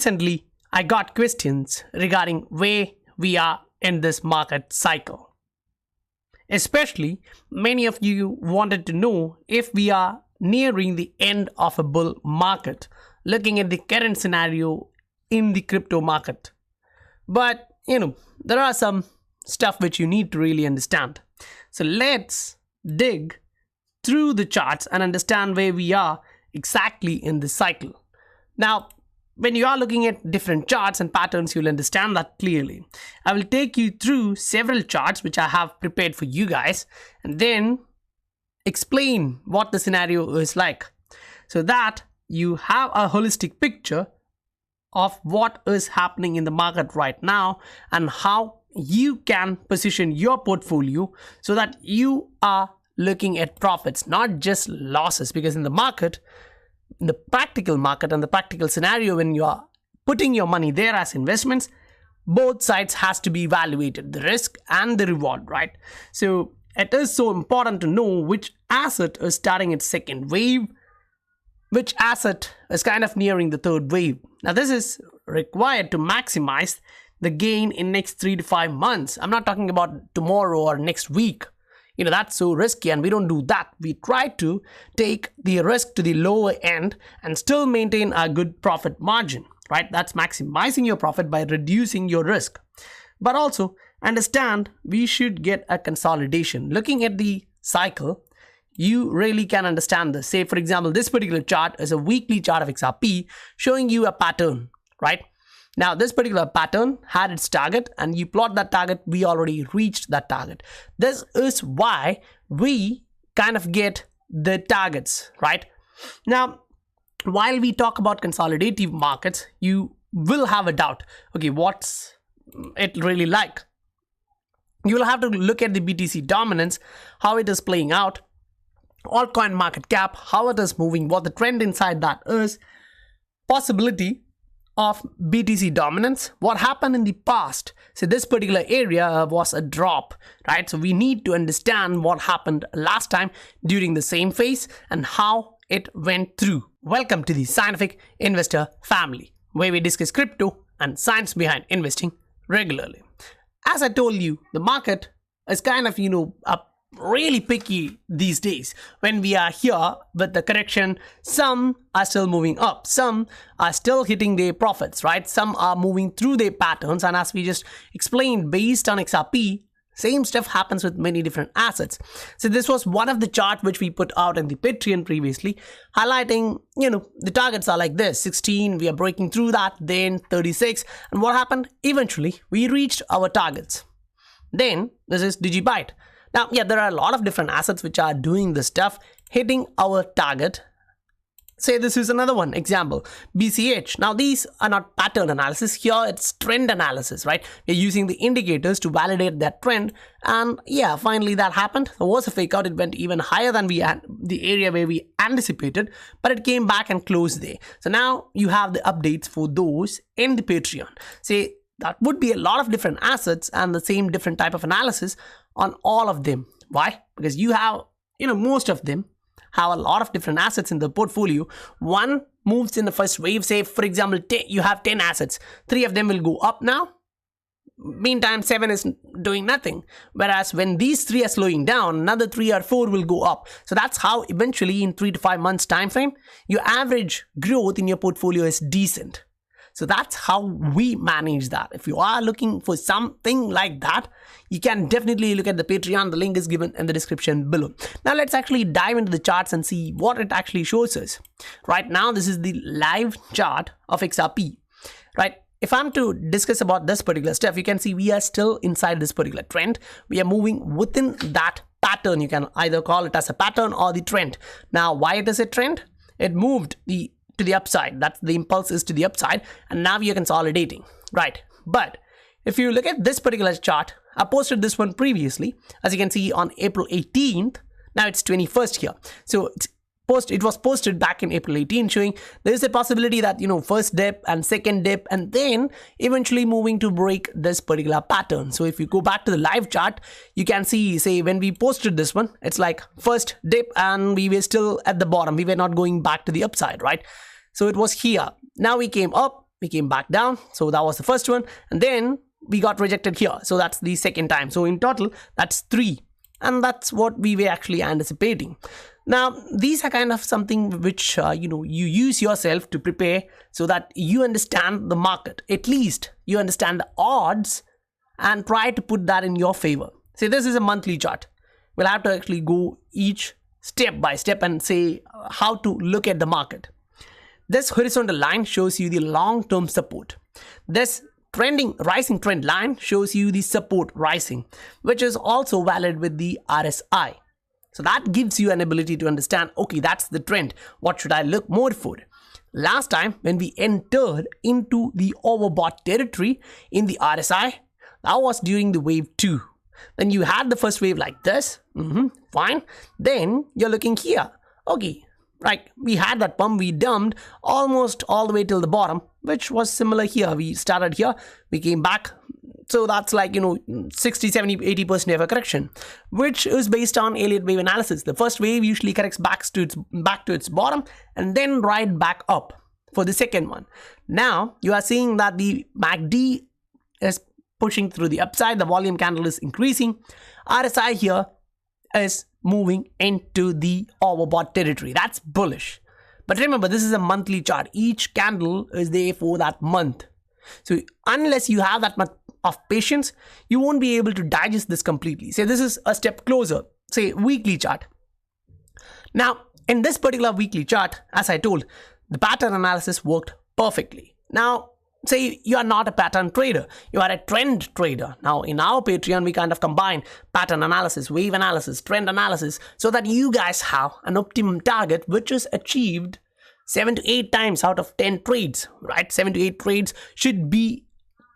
recently I got questions regarding where we are in this market cycle. Especially, many of you wanted to know if we are nearing the end of a bull market, looking at the current scenario in the crypto market. But, there are some stuff which you need to really understand. So let's dig through the charts and understand where we are exactly in this cycle. Now, when you are looking at different charts and patterns, you'll understand that clearly. I will take you through several charts which I have prepared for you guys and then explain what the scenario is like so that you have a holistic picture of what is happening in the market right now and how you can position your portfolio so that you are looking at profits, not just losses. Because in the market, the practical market and the practical scenario, when you are putting your money there as investments, both sides has to be evaluated, the risk and the reward, right? So it is so important to know which asset is starting its second wave, which asset is kind of nearing the third wave. Now this is required to maximize the gain in next 3 to 5 months. I'm not talking about tomorrow or next week. That's so risky and we don't do that. We try to take the risk to the lower end and still maintain a good profit margin, right? That's maximizing your profit by reducing your risk. But also understand we should get a consolidation. Looking at the cycle, you really can understand this. Say, for example, this particular chart is a weekly chart of XRP showing you a pattern, right? Now, this particular pattern had its target and you plot that target, we already reached that target. This is why we kind of get the targets, right? Now, while we talk about consolidative markets, you will have a doubt. Okay, what's it really like? You will have to look at the BTC dominance, how it is playing out, altcoin market cap, how it is moving, what the trend inside that is, possibility of BTC dominance, what happened in the past. So this particular area was a drop, right? So we need to understand what happened last time during the same phase and how it went through. Welcome to the Scientific Investor family, where we discuss crypto and science behind investing regularly. As I told you, the market is kind of, really picky these days. When we are here with the correction, some are still moving up, some are still hitting their profits, right? Some are moving through their patterns, and as we just explained, based on XRP, same stuff happens with many different assets. So this was one of the charts which we put out in the Patreon previously, highlighting, the targets are like this: 16, we are breaking through that, then 36, and what happened? Eventually, we reached our targets. Then this is DigiByte. Now, there are a lot of different assets which are doing this stuff, hitting our target. Say this is another one example, BCH. Now, these are not pattern analysis. Here, it's trend analysis, right? We're using the indicators to validate that trend. And finally that happened. There was a fake out. It went even higher than the area where we anticipated, but it came back and closed there. So now you have the updates for those in the Patreon. Say that would be a lot of different assets and the same different type of analysis on all of them. Why? Because you have, most of them have a lot of different assets in the portfolio. One moves in the first wave. Say, for example, you have 10 assets. 3 of them will go up now. Meantime, 7 is doing nothing. Whereas when these 3 are slowing down, another 3 or 4 will go up. So that's how eventually in 3 to 5 months time frame, your average growth in your portfolio is decent. So that's how we manage that. If you are looking for something like that, you can definitely look at the Patreon. The link is given in the description below. Now let's actually dive into the charts and see what it actually shows us. Right now, this is the live chart of XRP, right? If I'm to discuss about this particular stuff, you can see we are still inside this particular trend. We are moving within that pattern. You can either call it as a pattern or the trend. Now, why it is a trend? It moved to the upside. That's the impulse is to the upside, and now you're consolidating, right? But if you look at this particular chart, I posted this one previously, as you can see on April 18th. Now it's 21st here. So it was posted back in April 18, showing there is a possibility that, first dip and second dip, and then eventually moving to break this particular pattern. So if you go back to the live chart, you can see, say, when we posted this one, it's like first dip and we were still at the bottom. We were not going back to the upside, right? So it was here. Now we came up, we came back down. So that was the first one, and then we got rejected here. So that's the second time. So in total, that's 3. And that's what we were actually anticipating. Now, these are kind of something which, you use yourself to prepare so that you understand the market. At least you understand the odds and try to put that in your favor. Say this is a monthly chart. We'll have to actually go each step by step and say how to look at the market. This horizontal line shows you the long-term support. This rising trend line shows you the support rising, which is also valid with the RSI. So that gives you an ability to understand, okay, that's the trend. What should I look more for? Last time when we entered into the overbought territory in the RSI, that was during the wave 2. Then you had the first wave like this, fine. Then you're looking here, okay, right, we had that pump, we dumped almost all the way till the bottom, which was similar here. We started here, we came back. So that's like, 60, 70, 80% of a correction, which is based on Elliott wave analysis. The first wave usually corrects back to its bottom and then right back up for the second one. Now you are seeing that the MACD is pushing through the upside. The volume candle is increasing. RSI here is moving into the overbought territory. That's bullish. But remember, this is a monthly chart. Each candle is there for that month. So unless you have that much of patience, you won't be able to digest this completely. Say this is a step closer, say weekly chart. Now, in this particular weekly chart, as I told, the pattern analysis worked perfectly. Now, say you are not a pattern trader, you are a trend trader. Now, in our Patreon, we kind of combine pattern analysis, wave analysis, trend analysis, so that you guys have an optimum target, which is achieved 7 to 8 times out of 10 trades, right? 7 to 8 trades should be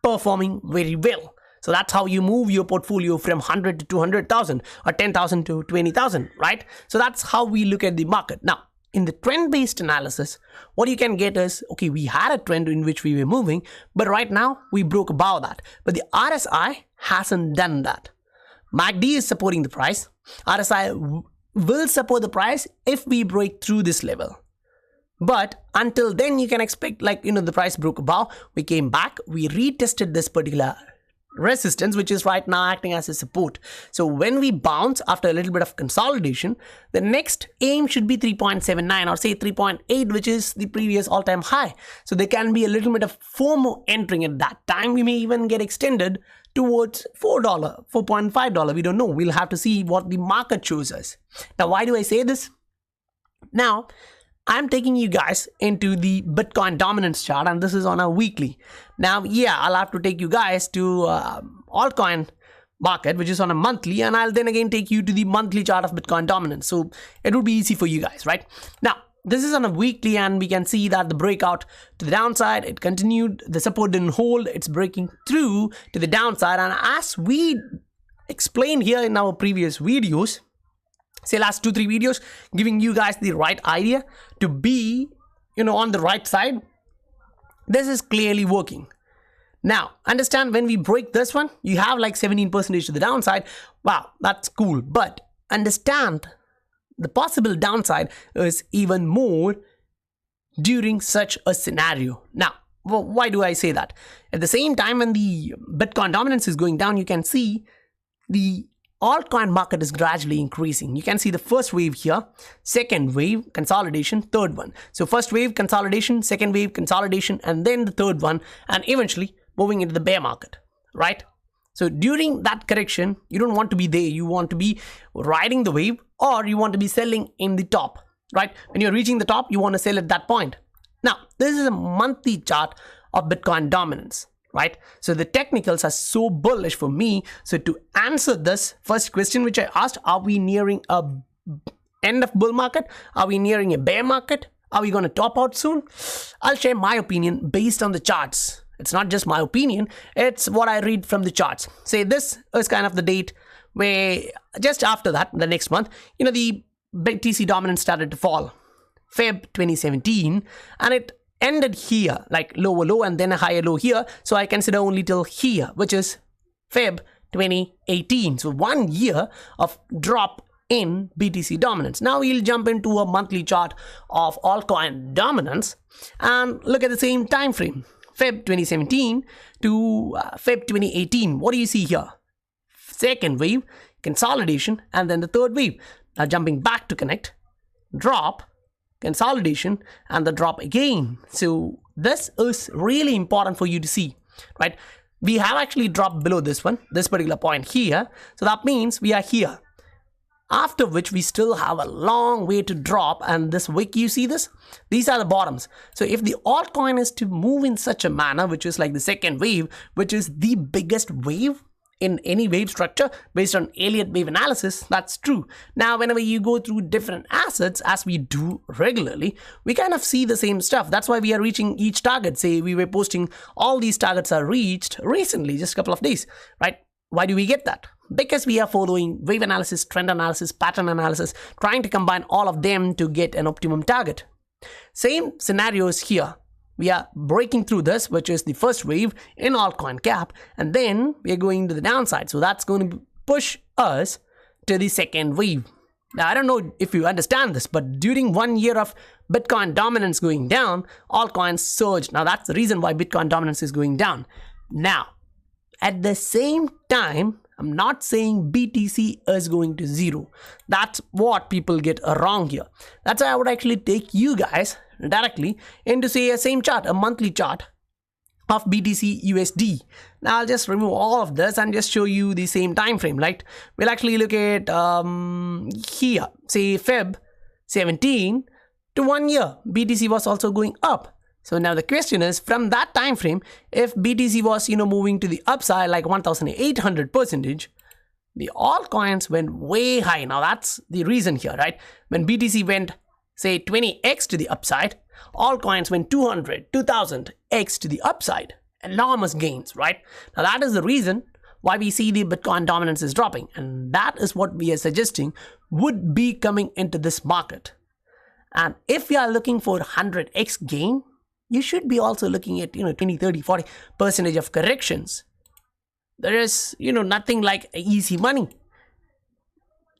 performing very well. So that's how you move your portfolio from 100 to 200,000 or 10,000 to 20,000, right? So that's how we look at the market. Now, in the trend-based analysis, what you can get is, okay, we had a trend in which we were moving, but right now we broke above that. But the RSI hasn't done that. MACD is supporting the price. RSI will support the price if we break through this level. But until then, you can expect, like, the price broke above, we came back, we retested this particular resistance, which is right now acting as a support. So when we bounce after a little bit of consolidation, the next aim should be 3.79 or say 3.8, which is the previous all-time high. So there can be a little bit of FOMO entering at that time. We may even get extended towards $4, $4.5. We don't know. We'll have to see what the market shows us. Now, why do I say this? Now, I'm taking you guys into the Bitcoin dominance chart, and this is on a weekly. Now, yeah, I'll have to take you guys to altcoin market, which is on a monthly, and I'll then again take you to the monthly chart of Bitcoin dominance. So it would be easy for you guys, right? Now, this is on a weekly, and we can see that the breakout to the downside, it continued, the support didn't hold, it's breaking through to the downside. And as we explained here in our previous videos, say last 2-3 videos, giving you guys the right idea to be, on the right side, this is clearly working. Now, understand, when we break this one, you have like 17% to the downside. Wow, that's cool. But understand, the possible downside is even more during such a scenario. Now, why do I say that? At the same time, when the Bitcoin dominance is going down, you can see the altcoin market is gradually increasing. You can see the first wave here, second wave, consolidation, third one. So first wave, consolidation, second wave, consolidation, and then the third one, and eventually moving into the bear market, right? So during that correction, you don't want to be there. You want to be riding the wave, or you want to be selling in the top, right? When you're reaching the top, you want to sell at that point. Now, this is a monthly chart of Bitcoin dominance, right? So the technicals are so bullish for me. So to answer this first question, which I asked, are we nearing a end of bull market? Are we nearing a bear market? Are we going to top out soon? I'll share my opinion based on the charts. It's not just my opinion, it's what I read from the charts. Say this is kind of the date where just after that, the next month, the BTC dominance started to fall. Feb 2017, and it ended here, like lower low and then a higher low here. So I consider only till here, which is Feb 2018. So 1 year of drop in BTC dominance. Now we'll jump into a monthly chart of altcoin dominance and look at the same time frame. Feb 2017 to Feb 2018. What do you see here? Second wave, consolidation, and then the third wave. Now jumping back to connect, drop, consolidation, and the drop again. So this is really important for you to see, right? We have actually dropped below this one, this particular point here. So that means we are here. After which we still have a long way to drop, and this wick, you see this? These are the bottoms. So if the altcoin is to move in such a manner, which is like the second wave, which is the biggest wave in any wave structure based on Elliott wave analysis, that's true. Now, whenever you go through different assets, as we do regularly, we kind of see the same stuff. That's why we are reaching each target. Say we were posting all these targets are reached recently, just a couple of days, right? Why do we get that? Because we are following wave analysis, trend analysis, pattern analysis, trying to combine all of them to get an optimum target. Same scenarios here. We are breaking through this, which is the first wave in altcoin cap, and then we are going to the downside. So that's going to push us to the second wave. Now, I don't know if you understand this, but during 1 year of Bitcoin dominance going down, altcoins surged. Now, that's the reason why Bitcoin dominance is going down. Now, at the same time, I'm not saying BTC is going to zero. That's what people get wrong here. That's why I would actually take you guys directly into, say, a same chart, a monthly chart of BTC USD. Now I'll just remove all of this and just show you the same time frame, right? We'll actually look at here, say Feb 17 to 1 year. BTC was also going up. So now the question is, from that time frame, if BTC was, moving to the upside like 1,800%, the altcoins went way high. Now that's the reason here, right? When BTC went, say, 20x to the upside, altcoins went 200, 2000x to the upside. Enormous gains, right? Now that is the reason why we see the Bitcoin dominance is dropping. And that is what we are suggesting would be coming into this market. And if you are looking for 100x gain, you should be also looking at 20, 30, 40% of corrections. There is nothing like easy money.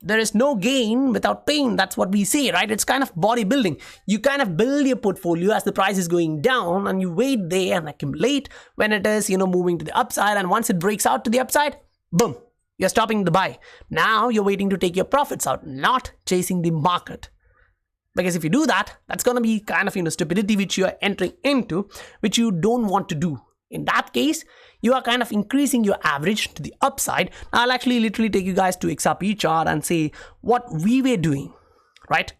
There is no gain without pain. That's what we say, right? It's kind of bodybuilding. You kind of build your portfolio as the price is going down, and you wait there and accumulate when it is moving to the upside. And once it breaks out to the upside, boom, you're stopping the buy. Now you're waiting to take your profits out, not chasing the market. Because if you do that, that's going to be kind of stupidity which you are entering into, which you don't want to do. In that case, you are kind of increasing your average to the upside. I'll actually literally take you guys to XRP chart and say what we were doing, right?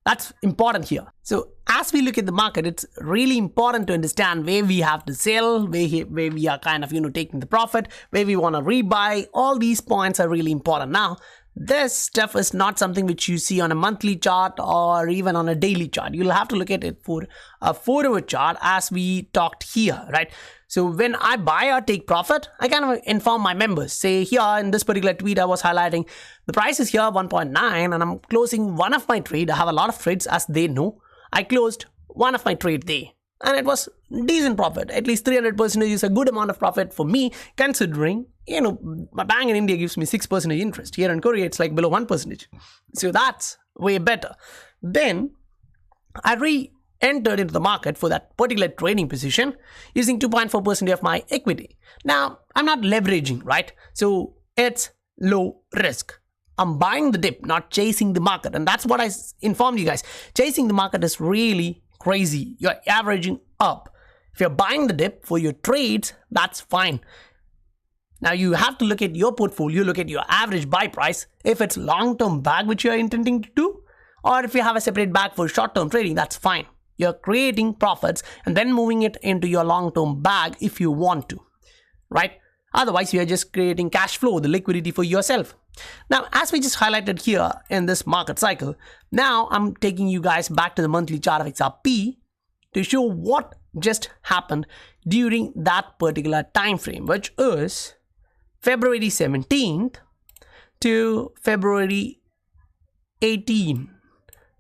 That's important here. So as we look at the market, it's really important to understand where we have to sell, where we are kind of taking the profit, where we want to rebuy. All these points are really important. Now, this stuff is not something which you see on a monthly chart or even on a daily chart. You'll have to look at it for a 4-hour chart, as we talked here, right? So when I buy or take profit, I kind of inform my members. Say here in this particular tweet, I was highlighting the price is here 1.9 and I'm closing one of my trade. I have a lot of trades, as they know. I closed one of my trade there and it was decent profit. At least 300% is a good amount of profit for me, considering my bank in India gives me 6% interest. Here in Korea, it's like below 1%. So that's way better. Then I re-entered into the market for that particular trading position using 2.4% of my equity. Now, I'm not leveraging, right? So it's low risk. I'm buying the dip, not chasing the market. And that's what I informed you guys. Chasing the market is really crazy. You're averaging up. If you're buying the dip for your trades, that's fine. Now you have to look at your portfolio, look at your average buy price. If it's long-term bag which you're intending to do, or if you have a separate bag for short-term trading, that's fine. You're creating profits and then moving it into your long-term bag if you want to, right? Otherwise, you're just creating cash flow, the liquidity for yourself. Now, as we just highlighted here in this market cycle, now I'm taking you guys back to the monthly chart of XRP to show what just happened during that particular time frame, which is February 17th to February 18th,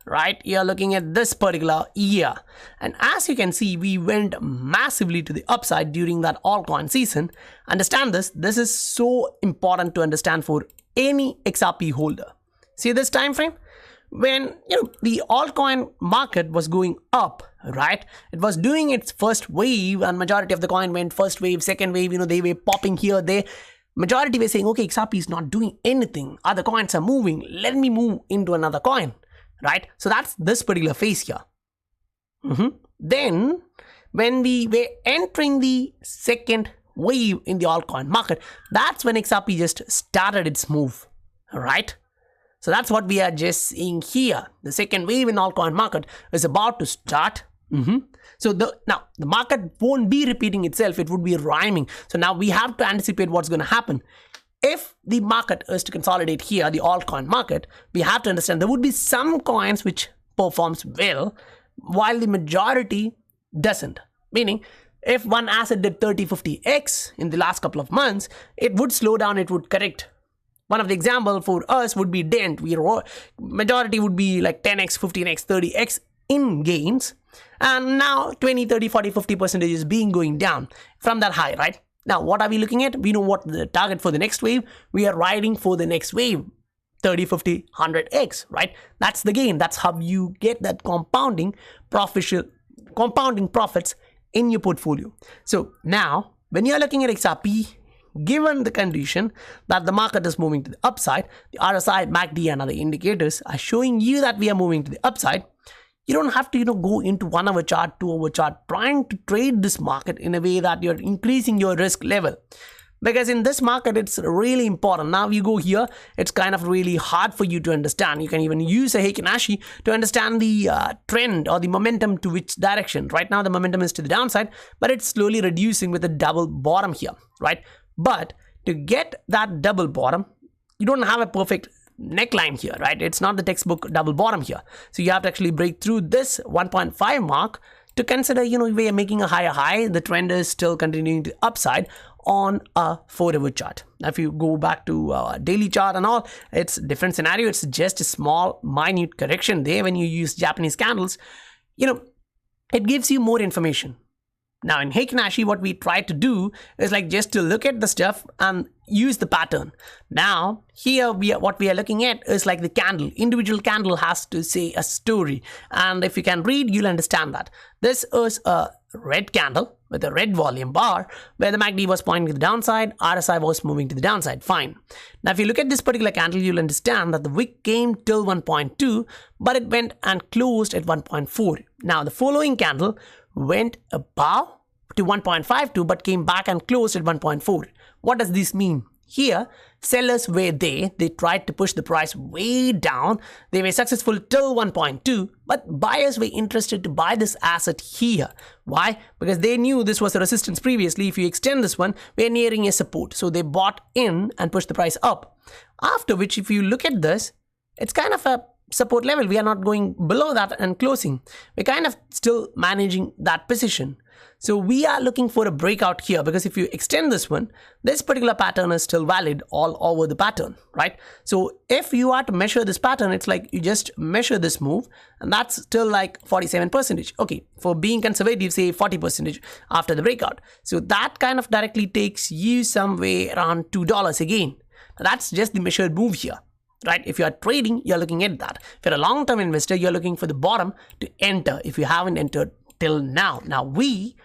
right? You're looking at this particular year. And as you can see, we went massively to the upside during that altcoin season. Understand this. This is so important to understand for any XRP holder. See this time frame? When the altcoin market was going up right? It was doing its first wave, and majority of the coin went first wave, second wave, they were popping here, there. Majority were saying, okay, XRP is not doing anything. Other coins are moving. Let me move into another coin, right? So that's this particular phase here. Then, when we were entering the second wave in the altcoin market, that's when XRP just started its move, right? So that's what we are just seeing here. The second wave in altcoin market is about to start. So now the market won't be repeating itself, it would be rhyming. So now we have to anticipate what's going to happen. If the market is to consolidate here, the altcoin market, we have to understand there would be some coins which performs well while the majority doesn't. Meaning, if one asset did 30-50x in the last couple of months, it would slow down, it would correct. One of the example for us would be Dent. Majority would be like 10x, 15x, 30x in gains, and now 20, 30, 40, 50% is being going down from that high, right? Now what are we looking at? We know what the target for the next wave. We are riding for the next wave, 30, 50, 100x, right? That's the gain. That's how you get that compounding profits in your portfolio. So now when you're looking at XRP, given the condition that the market is moving to the upside, the RSI, MACD and other indicators are showing you that we are moving to the upside. You don't have to go into 1 hour chart, 2 hour chart trying to trade this market in a way that you're increasing your risk level, because in this market it's really important. Now you go here, it's kind of really hard for you to understand. You can even use a Heikin Ashi to understand the trend or the momentum to which direction. Right now the momentum is to the downside, but it's slowly reducing with a double bottom here, right? But to get that double bottom, you don't have a perfect neckline here, right? It's not the textbook double bottom here. So you have to actually break through this 1.5 mark to consider, we are making a higher high. The trend is still continuing to upside on a 4-hour chart. Now, if you go back to daily chart and all, it's a different scenario. It's just a small, minute correction there. When you use Japanese candles, it gives you more information. Now in Heikin Ashi, what we try to do is like just to look at the stuff and use the pattern. Now here what we are looking at is like the candle. Individual candle has to say a story, and if you can read, you'll understand that. This is a red candle with a red volume bar where the MACD was pointing to the downside, RSI was moving to the downside. Fine. Now if you look at this particular candle, you'll understand that the wick came till 1.2, but it went and closed at 1.4. Now the following candle went above to 1.52 but came back and closed at 1.4. What does this mean? Here, sellers were there. They tried to push the price way down. They were successful till 1.2, but buyers were interested to buy this asset here. Why? Because they knew this was a resistance previously. If you extend this one, we're nearing a support. So they bought in and pushed the price up. After which, if you look at this, it's kind of a support level. We are not going below that and closing. We're kind of still managing that position. So we are looking for a breakout here, because if you extend this one, this particular pattern is still valid all over the pattern, right? So if you are to measure this pattern, it's like you just measure this move, and that's still like 47%. Okay, for being conservative, say 40% after the breakout. So that kind of directly takes you somewhere around $2 again. That's just the measured move here, right? If you are trading, you're looking at that. If you're a long-term investor, you're looking for the bottom to enter if you haven't entered till now. Now we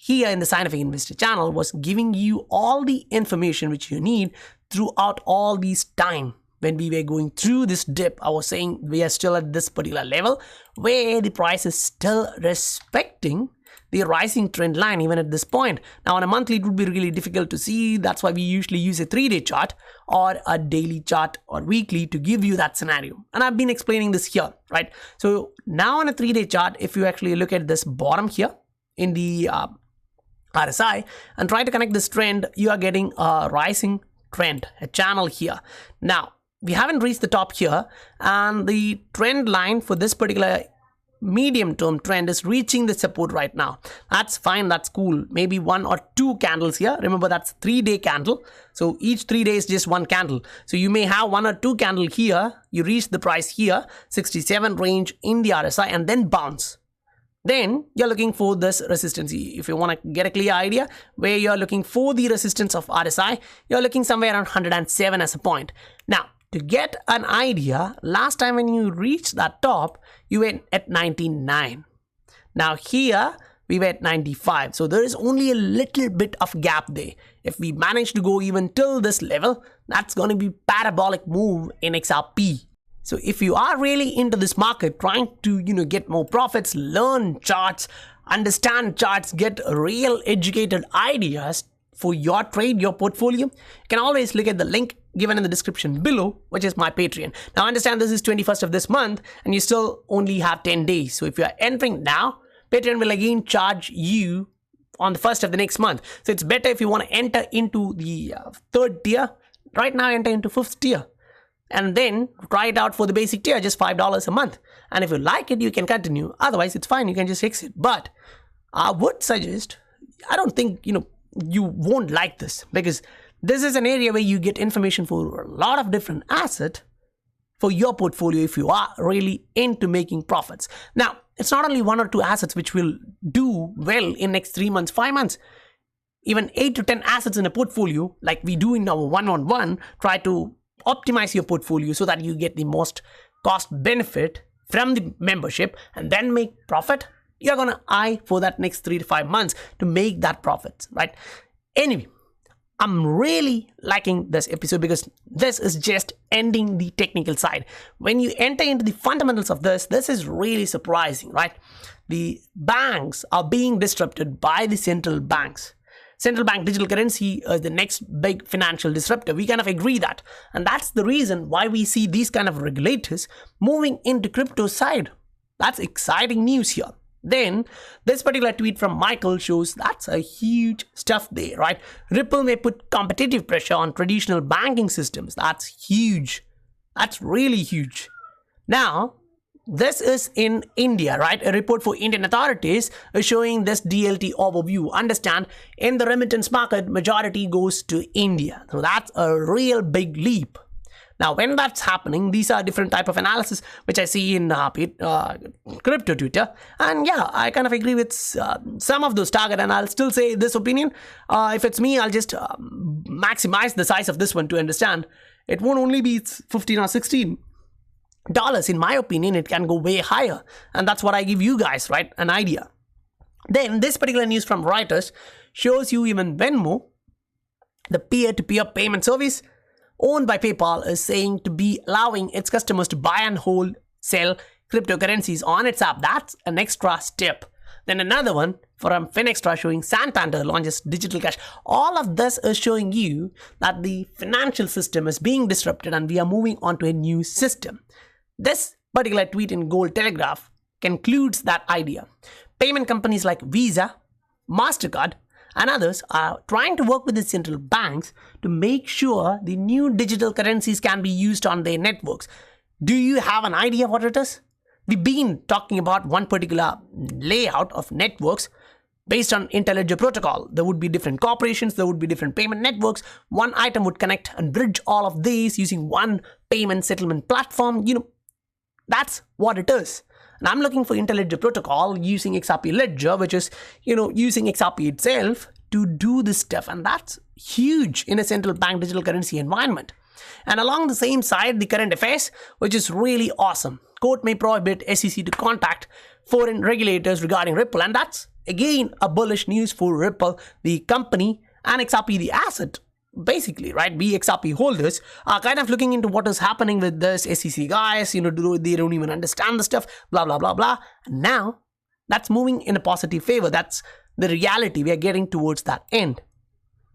here in the Scientific Investor channel was giving you all the information which you need throughout all these time. When we were going through this dip, I was saying we are still at this particular level where the price is still respecting the rising trend line even at this point. Now on a monthly, it would be really difficult to see. That's why we usually use a 3-day chart or a daily chart or weekly to give you that scenario. And I've been explaining this here, right? So now on a 3-day chart, if you actually look at this bottom here in the RSI and try to connect this trend, you are getting a rising trend, a channel here. Now we haven't reached the top here, and the trend line for this particular medium term trend is reaching the support right now. That's fine, that's cool. Maybe 1 or 2 candles here. Remember, that's 3-day candle, so each 3 days just 1 candle. So you may have 1 or 2 candle here, you reach the price here 67 range in the RSI and then bounce. Then you're looking for this resistance. If you want to get a clear idea where you're looking for the resistance of RSI, you're looking somewhere around 107 as a point. Now to get an idea, last time when you reached that top, you went at 99. Now here we were at 95. So there is only a little bit of gap there. If we manage to go even till this level, that's going to be parabolic move in XRP. So if you are really into this market, trying to get more profits, learn charts, understand charts, get real educated ideas for your trade, your portfolio, you can always look at the link given in the description below, which is my Patreon. Now understand this is 21st of this month and you still only have 10 days. So if you are entering now, Patreon will again charge you on the 1st of the next month. So it's better if you want to enter into the 3rd tier, right now enter into 5th tier. And then try it out for the basic tier, just $5 a month. And if you like it, you can continue. Otherwise, it's fine. You can just exit. But I would suggest, I don't think, you won't like this, because this is an area where you get information for a lot of different assets for your portfolio if you are really into making profits. Now, it's not only 1 or 2 assets which will do well in next 3 months, 5 months. Even 8 to 10 assets in a portfolio, like we do in our one-on-one, try to optimize your portfolio so that you get the most cost benefit from the membership and then make profit. You're going to eye for that next 3 to 5 months to make that profit, right? Anyway, I'm really liking this episode because this is just ending the technical side. When you enter into the fundamentals of this is really surprising, right? The banks are being disrupted by the central banks. Central bank digital currency is the next big financial disruptor. We kind of agree that. And that's the reason why we see these kind of regulators moving into crypto side. That's exciting news here. Then this particular tweet from Michael shows that's a huge stuff there, right? Ripple may put competitive pressure on traditional banking systems. That's huge. That's really huge. Now, this is in India, right? A report for Indian authorities is showing this DLT overview. Understand, in the remittance market, majority goes to India. So that's a real big leap. Now, when that's happening, these are different type of analysis, which I see in crypto Twitter. And yeah, I kind of agree with some of those target, and I'll still say this opinion. If it's me, I'll just maximize the size of this one to understand. It won't only be 15 or 16 dollars. In my opinion, it can go way higher. And that's what I give you guys, right? An idea. Then this particular news from Reuters shows you even Venmo, the peer-to-peer payment service owned by PayPal, is saying to be allowing its customers to buy and hold, sell cryptocurrencies on its app. That's an extra step. Then another one from Finextra showing Santander launches digital cash. All of this is showing you that the financial system is being disrupted and we are moving on to a new system. This particular tweet in Gold Telegraph concludes that idea. Payment companies like Visa, MasterCard, and others are trying to work with the central banks to make sure the new digital currencies can be used on their networks. Do you have an idea what it is? We've been talking about one particular layout of networks based on Intelligent Protocol. There would be different corporations, there would be different payment networks. One item would connect and bridge all of these using one payment settlement platform. That's what it is. And I'm looking for Intelligent Protocol using XRP Ledger, which is, using XRP itself to do this stuff. And that's huge in a central bank digital currency environment. And along the same side, the current affairs, which is really awesome. Court may prohibit SEC to contact foreign regulators regarding Ripple. And that's, again, a bullish news for Ripple, the company, and XRP, the asset. Basically, right, we XRP holders are kind of looking into what is happening with this SEC guys, they don't even understand the stuff, blah, blah, blah, blah. And now that's moving in a positive favor. That's the reality. We are getting towards that end.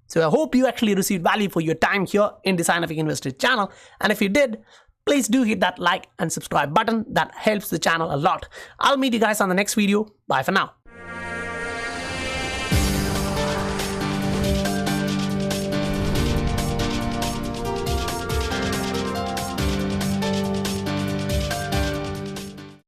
So I hope you actually received value for your time here in the Scientific Investor channel. And if you did, please do hit that like and subscribe button. That helps the channel a lot. I'll meet you guys on the next video. Bye for now.